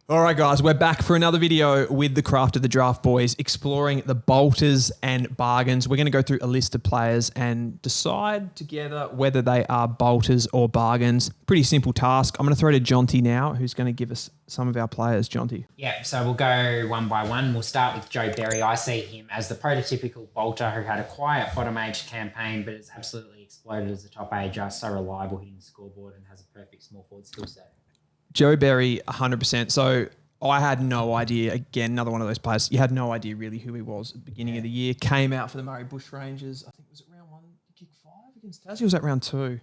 All right, guys, we're back for another video with the Craft of the Draft boys, exploring the bolters and bargains. We're going to go through a list of players and decide together whether they are bolters or bargains. Pretty simple task. I'm going to throw to Jonty now, who's going to give us some of our players. Jonty. Yeah, so we'll go one by one. We'll start with Joe Berry. I see him as the prototypical bolter who had a quiet bottom age campaign, but has absolutely exploded as a top ager, so reliable hitting the scoreboard and has a perfect small forward skill set. Joe Berry, 100%. So I had no idea. Again, another one of those players. You had no idea really who he was at the beginning of the year. Came out for the Murray Bush Rangers. I think was it round one? Kick 5 against Tassie? Or was that round 2?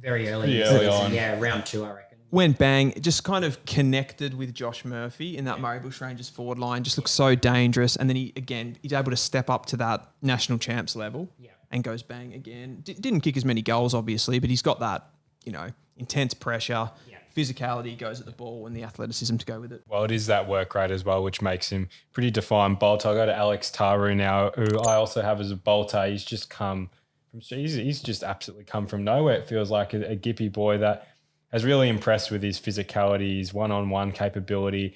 Very early. On. Yeah, round 2, I reckon. Went bang. Just kind of connected with Josh Murphy in that Murray Bush Rangers forward line. Just looks so dangerous. And then he's able to step up to that national champs level and goes bang again. Didn't kick as many goals, obviously, but he's got that, intense pressure. Physicality goes at the ball and the athleticism to go with it. Well, it is that work rate as well, which makes him pretty defined bolter. I'll go to Alex Taru now, who I also have as a bolter. He's just absolutely come from nowhere. It feels like a gippy boy that has really impressed with his physicality, his one-on-one capability.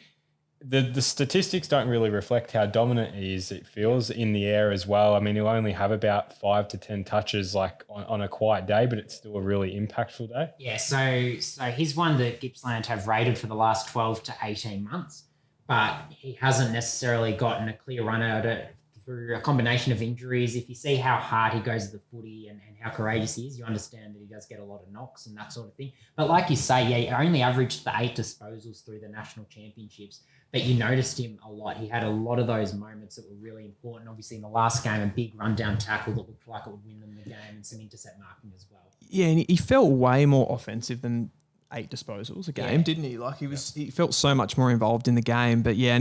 The statistics don't really reflect how dominant he is. It feels in the air as well. I mean, he'll only have about 5 to 10 touches like on a quiet day, but it's still a really impactful day. Yeah, so he's one that Gippsland have rated for the last 12 to 18 months, but he hasn't necessarily gotten a clear run at it through a combination of injuries. If you see how hard he goes at the footy and how courageous he is, you understand that he does get a lot of knocks and that sort of thing. But like you say, he only averaged the 8 disposals through the national championships. But you noticed him a lot. He had a lot of those moments that were really important. Obviously, in the last game, a big rundown tackle that looked like it would win them the game and some intercept marking as well. Yeah, and he felt way more offensive than 8 disposals a game, didn't he? Like he felt so much more involved in the game. But yeah,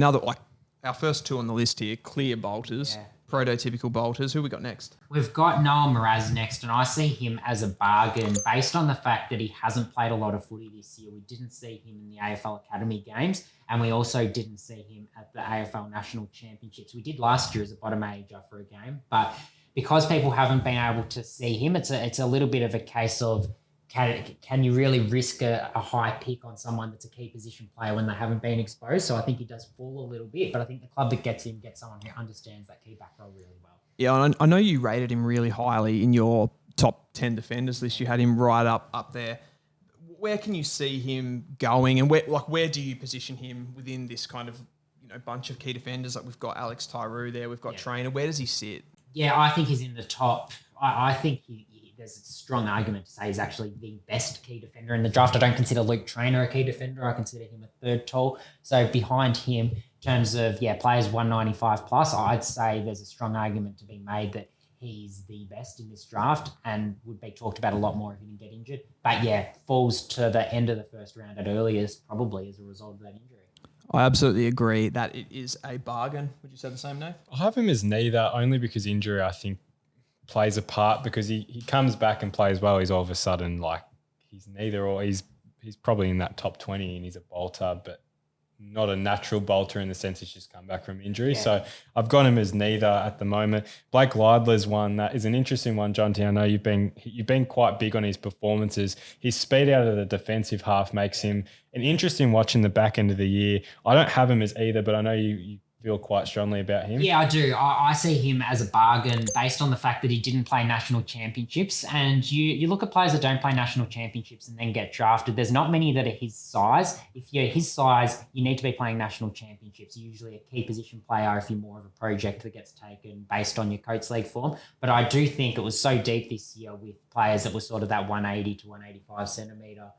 our first 2 on the list here, clear bolters. Yeah. Prototypical bolters. Who we got next? We've got Noah Miraz next, and I see him as a bargain based on the fact that he hasn't played a lot of footy this year. We didn't see him in the AFL Academy games, and we also didn't see him at the AFL National Championships. We did last year as a bottom ager for a game, but because people haven't been able to see him, it's a little bit of a case of can you really risk a high pick on someone that's a key position player when they haven't been exposed? So I think he does fall a little bit, but I think the club that gets him gets someone who understands that key back row really well. Yeah, I know you rated him really highly in your top 10 defenders list. You had him right up there. Where can you see him going, and where do you position him within this kind of bunch of key defenders? Like we've got Alex Taru there, we've got Trainer. Where does he sit? Yeah, I think he's in the top. I think there's a strong argument to say he's actually the best key defender in the draft. I don't consider Luke Trainer a key defender. I consider him a third tall. So behind him, in terms of players 195 plus, I'd say there's a strong argument to be made that he's the best in this draft and would be talked about a lot more if he didn't get injured. But falls to the end of the first round at earliest, probably as a result of that injury. I absolutely agree that it is a bargain. Would you say the same, Nate? I have him as neither, only because injury, I think, plays a part, because he comes back and plays well. He's all of a sudden he's neither, or he's probably in that top 20 and he's a bolter, but not a natural bolter in the sense he's just come back from injury. Yeah. So I've got him as neither at the moment. Blake Lidler's one that is an interesting one, Jonty. I know you've been quite big on his performances. His speed out of the defensive half makes him an interesting watch in the back end of the year. I don't have him as either, but I know you feel quite strongly about him. Yeah, I do. I see him as a bargain based on the fact that he didn't play national championships. And you look at players that don't play national championships and then get drafted. There's not many that are his size. If you're his size, you need to be playing national championships. You're usually a key position player if you're more of a project that gets taken based on your Coates League form. But I do think it was so deep this year with players that were sort of that 180 to 185 centimetre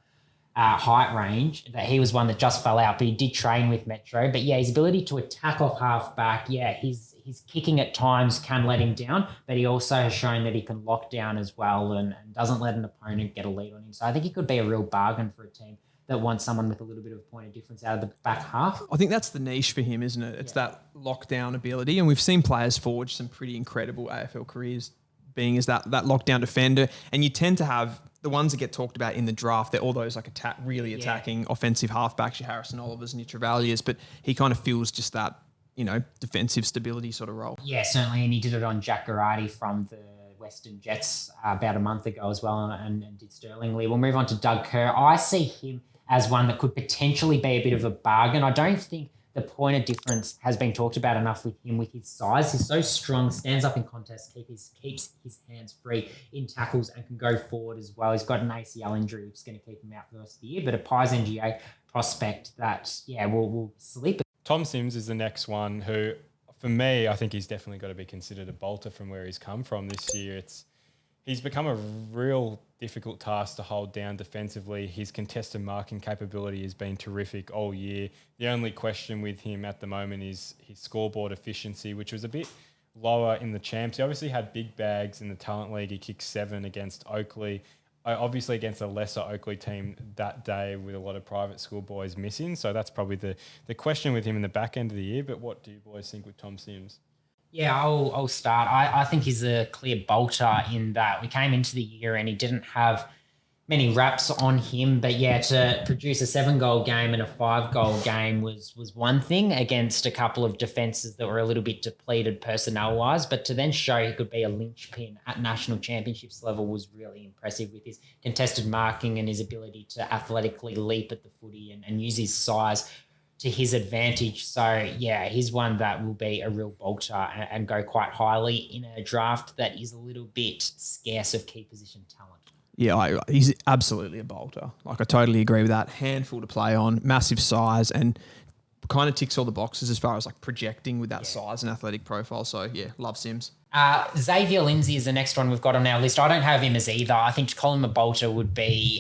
height range, that he was one that just fell out, but he did train with Metro. But his ability to attack off half back, his kicking at times can let him down, but he also has shown that he can lock down as well and doesn't let an opponent get a lead on him. So I think he could be a real bargain for a team that wants someone with a little bit of a point of difference out of the back half. I think that's the niche for him, isn't it? It's that lockdown ability, and we've seen players forge some pretty incredible AFL careers being as that lockdown defender, and you tend to have the ones that get talked about in the draft, they're all those really attacking offensive halfbacks, your Harrison Olivers and your Travalias, but he kind of feels just that, defensive stability sort of role. Yeah, certainly, and he did it on Jack Garrity from the Western Jets about a month ago as well, and did sterlingly. We'll move on to Doug Kerr. I see him as one that could potentially be a bit of a bargain. I don't think the point of difference has been talked about enough with him with his size. He's so strong, stands up in contests, keeps his hands free in tackles and can go forward as well. He's got an ACL injury, which is going to keep him out for the rest of the year, but a Pies NGA prospect that, will sleep. Tom Sims is the next one who, for me, I think he's definitely got to be considered a bolter from where he's come from this year. He's become a real difficult task to hold down defensively. His contested marking capability has been terrific all year. The only question with him at the moment is his scoreboard efficiency, which was a bit lower in the champs. He obviously had big bags in the Talent League. He kicked 7 against Oakley, obviously against a lesser Oakley team that day with a lot of private school boys missing. So that's probably the question with him in the back end of the year. But what do you boys think with Tom Sims? Yeah, I'll start. I think he's a clear bolter in that we came into the year and he didn't have many raps on him. But yeah, to produce a 7-goal game and a 5-goal game was one thing against a couple of defences that were a little bit depleted personnel-wise. But to then show he could be a linchpin at national championships level was really impressive with his contested marking and his ability to athletically leap at the footy and use his size to his advantage. So, yeah, he's one that will be a real bolter and go quite highly in a draft that is a little bit scarce of key position talent. Yeah, he's absolutely a bolter. Like, I totally agree with that. Handful to play on, massive size, and kind of ticks all the boxes as far as like projecting with that size and athletic profile. So, yeah, love Sims. Xavier Lindsay is the next one we've got on our list. I don't have him as either. I think to call him a bolter would be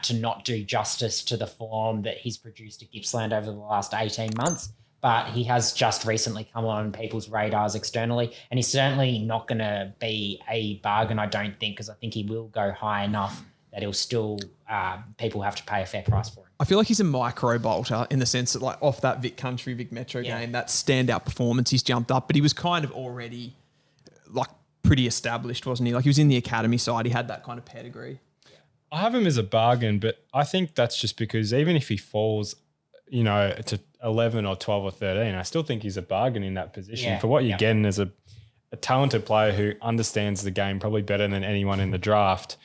to not do justice to the form that he's produced at Gippsland over the last 18 months. But he has just recently come on people's radars externally, and he's certainly not going to be a bargain, I don't think, because I think he will go high enough that he'll still people have to pay a fair price for him. I feel like he's a micro bolter in the sense that, like, off that Vic Country, Vic Metro game, that standout performance, he's jumped up, but he was kind of already like pretty established, wasn't he? Like, he was in the academy side. He had that kind of pedigree. I have him as a bargain, but I think that's just because even if he falls, to 11 or 12 or 13, I still think he's a bargain in that position for what you're getting as a talented player who understands the game probably better than anyone in the draft.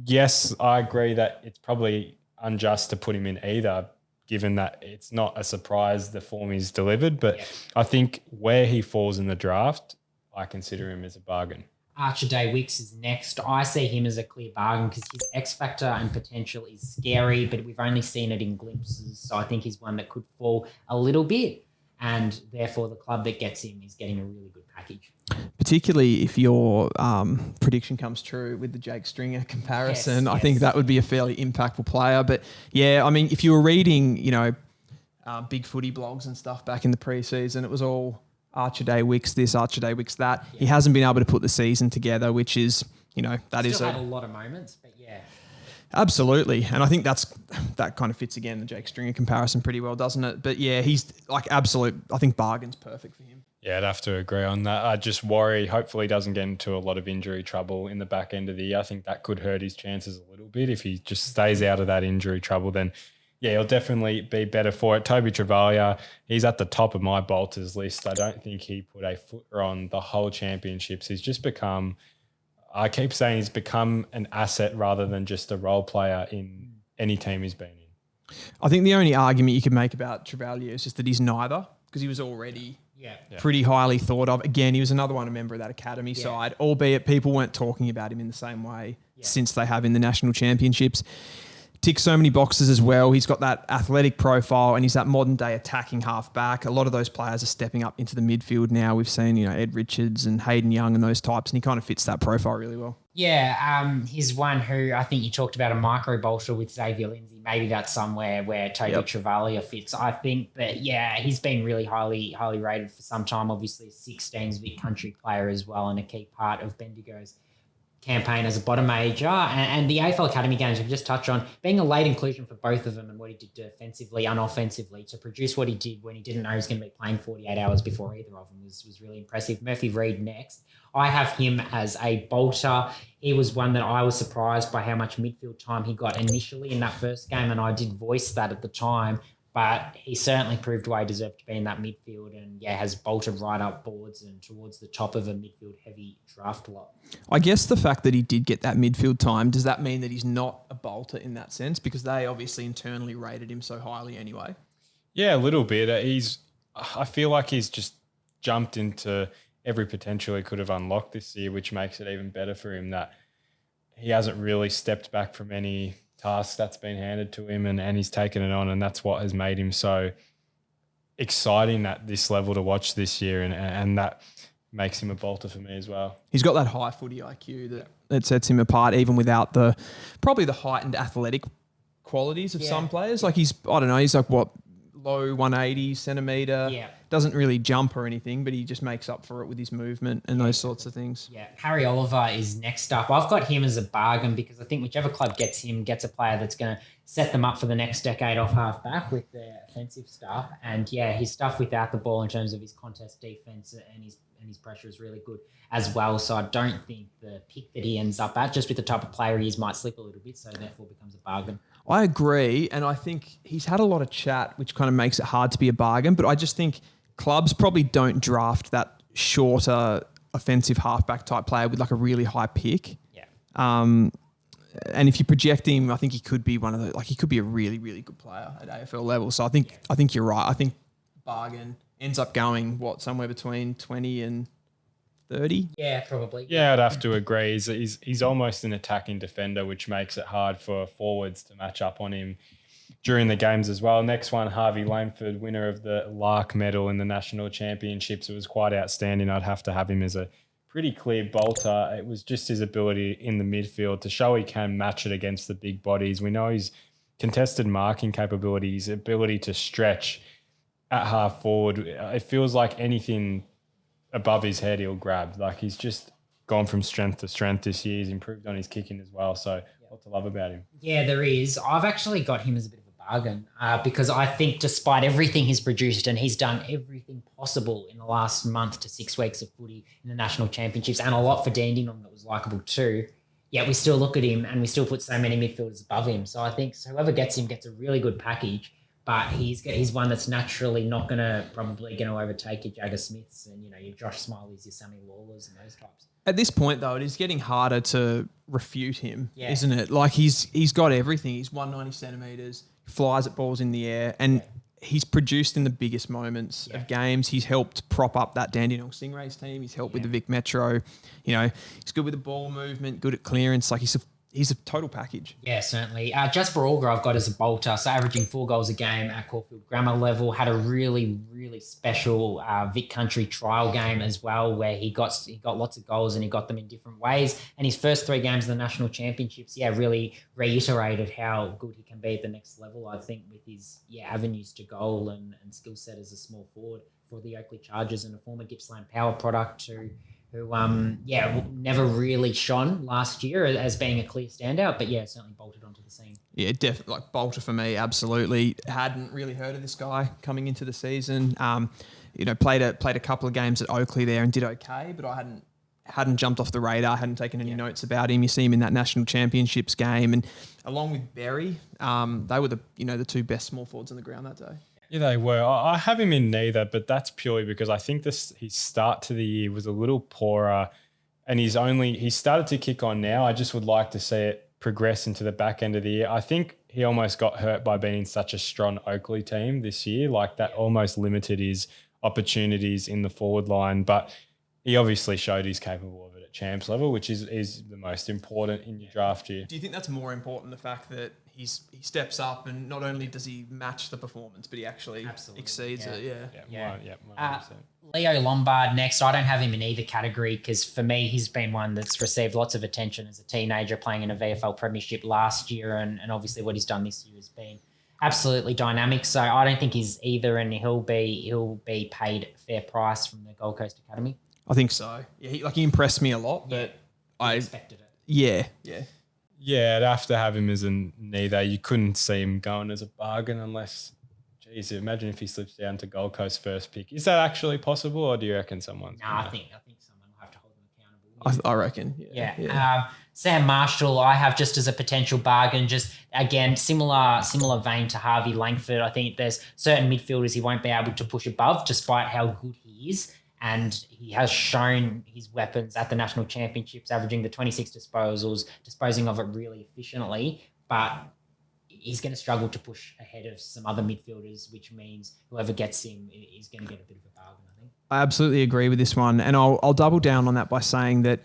Yes, I agree that it's probably unjust to put him in either, given that it's not a surprise the form he's delivered. But I think where he falls in the draft, I consider him as a bargain. Archie Wicks is next. I see him as a clear bargain because his X factor and potential is scary, but we've only seen it in glimpses. So I think he's one that could fall a little bit, and therefore the club that gets him is getting a really good package. Particularly if your prediction comes true with the Jake Stringer comparison, I think that would be a fairly impactful player. But yeah, I mean, if you were reading, big footy blogs and stuff back in the preseason, it was all Archie Wicks this, Archie Wicks that. Yeah. He hasn't been able to put the season together, which is, Still had a lot of moments, but yeah. Absolutely. And I think that kind of fits again the Jake Stringer comparison pretty well, doesn't it? But yeah, he's like absolute, I think bargain's perfect for him. Yeah, I'd have to agree on that. I just worry, hopefully he doesn't get into a lot of injury trouble in the back end of the year. I think that could hurt his chances a little bit. If he just stays out of that injury trouble, then yeah, he'll definitely be better for it. Toby Travalia, he's at the top of my bolters list. I don't think he put a footer on the whole championships. He's just become, I keep saying he's become an asset rather than just a role player in any team he's been in. I think the only argument you could make about Travalia is just that he's neither, because he was already pretty highly thought of. Again, he was another one, a member of that academy side, albeit people weren't talking about him in the same way since they have in the national championships. Ticks so many boxes as well. He's got that athletic profile and he's that modern day attacking halfback. A lot of those players are stepping up into the midfield now. We've seen, Ed Richards and Hayden Young and those types, and he kind of fits that profile really well. Yeah, he's one who I think you talked about a micro bolter with Xavier Lindsay. Maybe that's somewhere where Toby Travalia fits, I think. But yeah, he's been really highly rated for some time. Obviously, a 16s Vic Country player as well, and a key part of Bendigo's campaign as a bottom major. And the AFL Academy games we've just touched on, being a late inclusion for both of them and what he did defensively and offensively to produce what he did when he didn't know he was going to be playing 48 hours before either of them was really impressive. Murphy Reid next. I have him as a bolter. He was one that I was surprised by how much midfield time he got initially in that first game, and I did voice that at the time. But he certainly proved why he deserved to be in that midfield and, has bolted right up boards and towards the top of a midfield-heavy draft lot. I guess the fact that he did get that midfield time, does that mean that he's not a bolter in that sense? Because they obviously internally rated him so highly anyway. Yeah, a little bit. I feel like he's just jumped into every potential he could have unlocked this year, which makes it even better for him that he hasn't really stepped back from any task that's been handed to him and he's taken it on, and that's what has made him so exciting at this level to watch this year, and that makes him a bolter for me as well. He's got that high footy IQ that sets him apart even without probably the heightened athletic qualities of some players. Like he's like what, low 180 centimetre. Yeah. Doesn't really jump or anything, but he just makes up for it with his movement and those sorts of things. Yeah, Harry Oliver is next up. I've got him as a bargain because I think whichever club gets him gets a player that's going to set them up for the next decade off half-back with their offensive stuff. And, his stuff without the ball in terms of his contest defence and his pressure is really good as well. So I don't think the pick that he ends up at, just with the type of player he is, might slip a little bit, so therefore becomes a bargain. I agree, and I think he's had a lot of chat, which kind of makes it hard to be a bargain, but I just think clubs probably don't draft that shorter offensive halfback type player with like a really high pick. Yeah. And if you project him, I think he could be one of the, like he could be a really, really good player at AFL level. So I think you're right. I think bargain ends up going somewhere between 20 and 30. Yeah, probably. Yeah, I'd have to agree. He's almost an attacking defender, which makes it hard for forwards to match up on him during the games as well. Next one, Harvey Lanford, winner of the Lark medal in the national championships. It was quite outstanding. I'd have to have him as a pretty clear bolter. It was just his ability in the midfield to show he can match it against the big bodies. We know his contested marking capability, his ability to stretch at half forward. It feels like anything above his head he'll grab. Like he's just gone from strength to strength this year. He's improved on his kicking as well. So what to love about him. Yeah, there is. I've actually got him as a bit of a bargain because I think despite everything he's produced, and he's done everything possible in the last month to 6 weeks of footy in the national championships, and a lot for Dandenong that was likeable too, yet we still look at him and we still put so many midfielders above him. So I think whoever gets him gets a really good package, but he's one that's naturally not probably going to overtake your Jagger Smiths and, your Josh Smileys, your Sammy Lawlers and those types. At this point, though, it is getting harder to refute him, isn't it? Like he's got everything. He's 190 centimetres, flies at balls in the air, and he's produced in the biggest moments of games. He's helped prop up that Dandenong Stingrays team. He's helped with the Vic Metro. He's good with the ball movement, good at clearance. Like he's a total package. Yeah, certainly. Just Bar-Orar I've got as a bolter, so averaging 4 goals a game at Caulfield Grammar level. Had a really, really special Vic Country trial game as well, where he got lots of goals and he got them in different ways. And his first 3 games of the national championships, really reiterated how good he can be at the next level. I think with his avenues to goal and skill set as a small forward for the Oakley Chargers, and a former Gippsland Power product who never really shone last year as being a clear standout, but certainly bolted onto the scene. Yeah, definitely, like bolter for me, absolutely. Hadn't really heard of this guy coming into the season. Played a couple of games at Oakley there and did okay, but I hadn't jumped off the radar, hadn't taken any notes about him. You see him in that national championships game, and along with Berry, they were the 2 best small forwards on the ground that day. Yeah, they were. I have him in neither, but that's purely because I think his start to the year was a little poorer, and he started to kick on now. I just would like to see it progress into the back end of the year. I think he almost got hurt by being in such a strong Oakley team this year. Like that almost limited his opportunities in the forward line, but he obviously showed he's capable of it at champs level, which is the most important in your draft year. Do you think that's more important, the fact that he steps up and not only does he match the performance, but he actually exceeds it? Yeah. 100%. Leo Lombard next. I don't have him in either category because for me, he's been one that's received lots of attention as a teenager, playing in a VFL premiership last year, and obviously what he's done this year has been absolutely dynamic. So I don't think he's either, and he'll be paid fair price from the Gold Coast Academy. I think so. Yeah, he impressed me a lot, but I expected it. Yeah. Yeah, I'd have to have him as a neither. You couldn't see him going as a bargain unless, geez, imagine if he slips down to Gold Coast first pick. Is that actually possible, or do you reckon someone's? No, I think someone will have to hold him accountable. I reckon. Yeah. Sam Marshall, I have just as a potential bargain. Just again, similar vein to Harvey Langford. I think there's certain midfielders he won't be able to push above, despite how good he is. And he has shown his weapons at the national championships, averaging the 26 disposals, disposing of it really efficiently. But he's going to struggle to push ahead of some other midfielders, which means whoever gets him is going to get a bit of a bargain, I think. I absolutely agree with this one. And I'll double down on that by saying that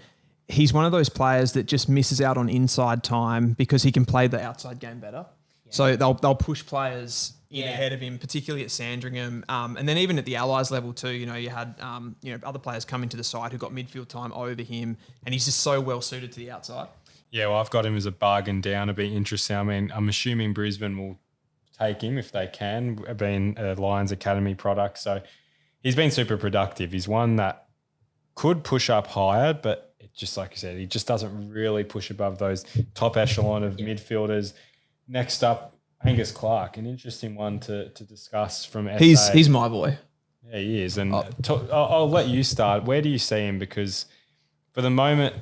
he's one of those players that just misses out on inside time because he can play the outside game better. Yeah. So they'll push players in ahead of him, particularly at Sandringham. And then even at the Allies level too, you had other players come into the side who got midfield time over him, and he's just so well suited to the outside. Yeah, well, I've got him as a bargain down. It'd be interesting. I mean, I'm assuming Brisbane will take him if they can, being a Lions Academy product. So he's been super productive. He's one that could push up higher, but it just like you said, he just doesn't really push above those top echelon of midfielders. Next up, Angus Clark, an interesting one to discuss from SA. He's my boy. Yeah, he is. And I'll let you start. Where do you see him? Because for the moment,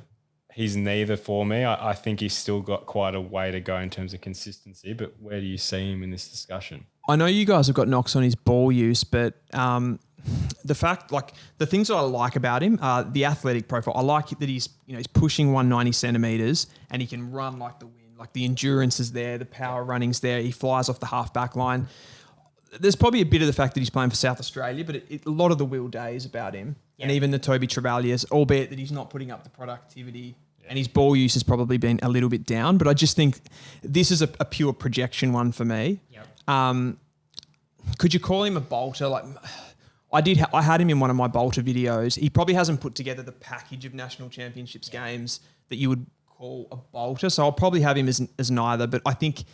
he's neither for me. I think he's still got quite a way to go in terms of consistency, but where do you see him in this discussion? I know you guys have got knocks on his ball use, but the things that I like about him are the athletic profile. I like that he's pushing 190 centimetres and he can run like the wind. Like the endurance is there, the power running's there. He flies off the half back line. There's probably a bit of the fact that he's playing for South Australia, but a lot of the Will Day is about him. Yeah. And even the Toby Travalias, albeit that he's not putting up the productivity and his ball use has probably been a little bit down. But I just think this is a pure projection one for me. Yep. Could you call him a bolter? Like I had him in one of my bolter videos. He probably hasn't put together the package of national championships games that you would call a bolter. So I'll probably have him as neither. But I think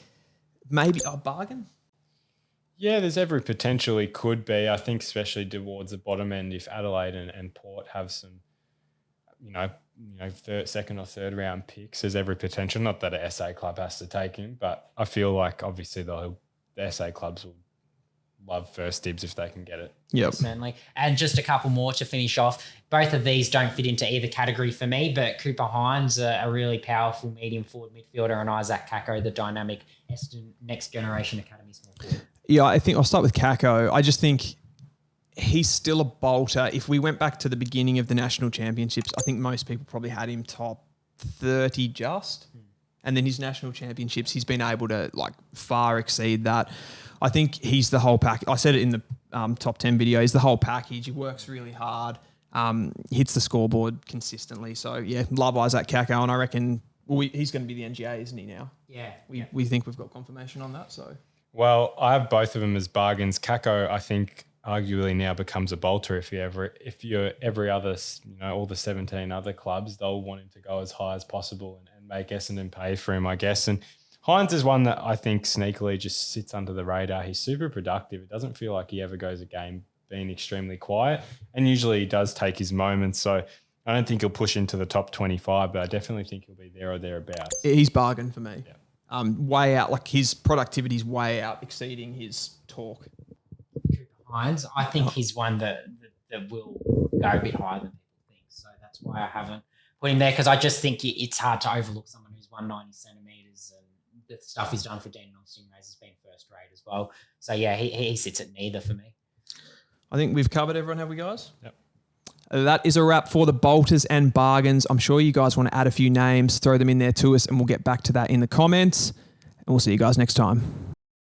maybe a bargain. Yeah, there's every potential he could be. I think especially towards the bottom end, if Adelaide and Port have some, second or third round picks, there's every potential. Not that a SA club has to take him, but I feel like obviously the SA clubs will love first dibs if they can get it. Yep. Certainly. And just a couple more to finish off. Both of these don't fit into either category for me, but Cooper Hines, a really powerful medium forward midfielder, and Isaac Kako, the dynamic next generation academy small forward. Yeah, I think I'll start with Kako. I just think he's still a bolter. If we went back to the beginning of the national championships, I think most people probably had him top 30 just. And then his national championships, he's been able to far exceed that. I think he's the whole pack. I said it in the top 10 video. He's the whole package. He works really hard, hits the scoreboard consistently. So, yeah, love Isaac Kako. And I reckon he's going to be the NGA, isn't he now? Yeah. We think we've got confirmation on that. So, well, I have both of them as bargains. Kako, I think, arguably now becomes a bolter if you're every other, all the 17 other clubs, they'll want him to go as high as possible and make Essendon pay for him, I guess. And Hines is one that I think sneakily just sits under the radar. He's super productive. It doesn't feel like he ever goes a game being extremely quiet, and usually he does take his moments. So I don't think he'll push into the top 25, but I definitely think he'll be there or thereabouts. He's bargain for me. Yeah. Way out, his productivity's way out exceeding his talk. Hines, I think he's one that will go a bit higher than people think. So that's why I haven't put him there, because I just think it's hard to overlook someone who's 190 centimetres, and the stuff he's done for Dandenong Stingrays has been first rate as well. So, yeah, he sits at neither for me. I think we've covered everyone, have we, guys? Yep. That is a wrap for the bolters and bargains. I'm sure you guys want to add a few names, throw them in there to us, and we'll get back to that in the comments. And we'll see you guys next time.